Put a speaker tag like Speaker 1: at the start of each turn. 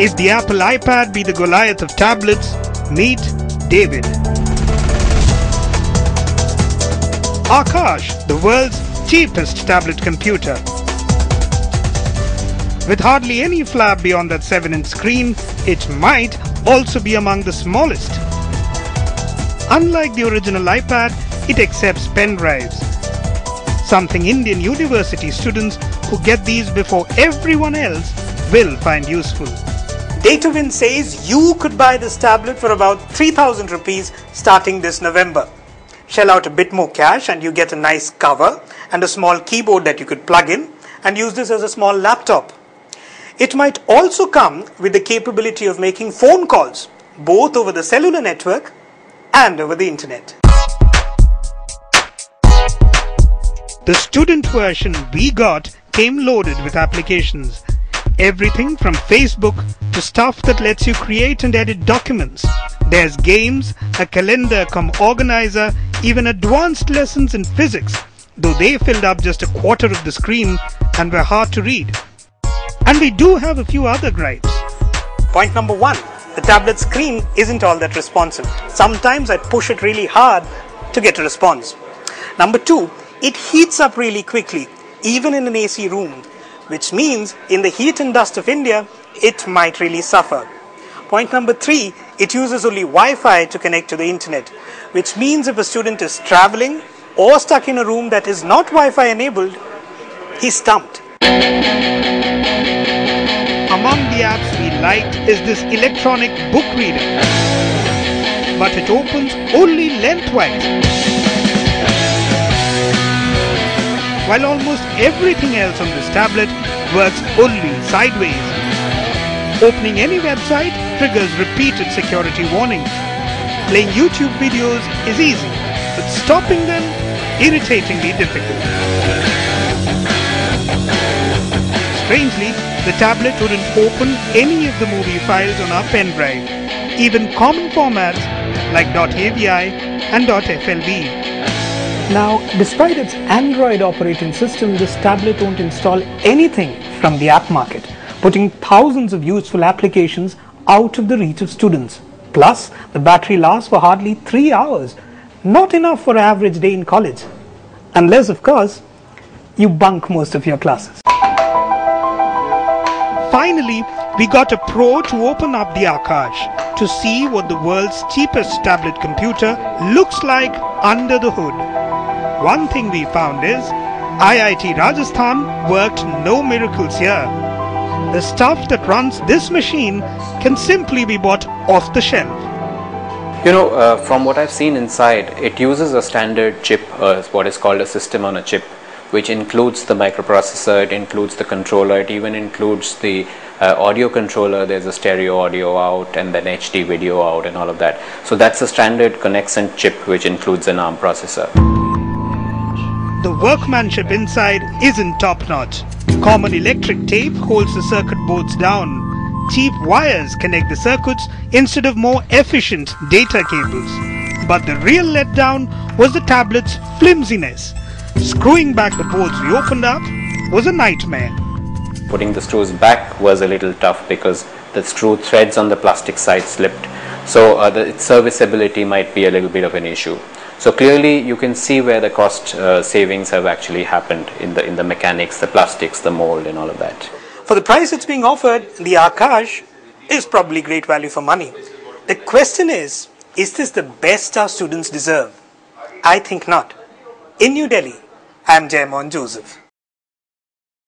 Speaker 1: If the Apple iPad be the Goliath of tablets, meet David. Aakash, the world's cheapest tablet computer. With hardly any flap beyond that 7-inch screen, it might also be among the smallest. Unlike the original iPad, it accepts pen drives, something Indian university students who get these before everyone else will find useful. DataWind says you could buy this tablet for about 3,000 rupees starting this November. Shell out a bit more cash and you get a nice cover and a small keyboard that you could plug in and use this as a small laptop. It might also come with the capability of making phone calls, both over the cellular network and over the internet. The student version we got came loaded with applications. Everything from Facebook to stuff that lets you create and edit documents. There's games, a calendar cum organizer, even advanced lessons in physics, though they filled up just a quarter of the screen and were hard to read. And we do have a few other gripes. Point number 1, the tablet screen isn't all that responsive. Sometimes I push it really hard to get a response. Number 2, it heats up really quickly, even in an AC room, which means in the heat and dust of India, it might really suffer. Point number 3, it uses only Wi-Fi to connect to the internet, which means if a student is traveling or stuck in a room that is not Wi-Fi enabled, he's stumped. Among the apps we liked is this electronic book reader, but it opens only lengthwise, while almost everything else on this tablet works only sideways. Opening any website triggers repeated security warnings. Playing YouTube videos is easy, but stopping them irritatingly difficult. Strangely, the tablet wouldn't open any of the movie files on our pen drive, even common formats like .avi and .flv. Now, despite its Android operating system, this tablet won't install anything from the app market, putting thousands of useful applications out of the reach of students. Plus, the battery lasts for hardly 3 hours, not enough for an average day in college. Unless, of course, you bunk most of your classes. Finally, we got a pro to open up the Aakash to see what the world's cheapest tablet computer looks like under the hood. One thing we found is IIT Rajasthan worked no miracles here. The stuff that runs this machine can simply be bought off the shelf.
Speaker 2: From what I've seen inside, it uses a standard chip, what is called a system on a chip, which includes the microprocessor, it includes the controller, it even includes the audio controller. There's a stereo audio out and then HD video out and all of that. So that's a standard connexent chip which includes an ARM processor.
Speaker 1: The workmanship inside isn't top-notch. Common electric tape holds the circuit boards down. Cheap wires connect the circuits instead of more efficient data cables. But the real letdown was the tablet's flimsiness. Screwing back the boards we opened up was a nightmare.
Speaker 2: Putting the screws back was a little tough because the screw threads on the plastic side slipped. So its serviceability might be a little bit of an issue. So clearly you can see where the cost savings have actually happened in the mechanics, the plastics, the mold and all of that.
Speaker 1: For the price it's being offered, the Aakash is probably great value for money. The question is this the best our students deserve? I think not. In New Delhi, I am Jayamon Joseph.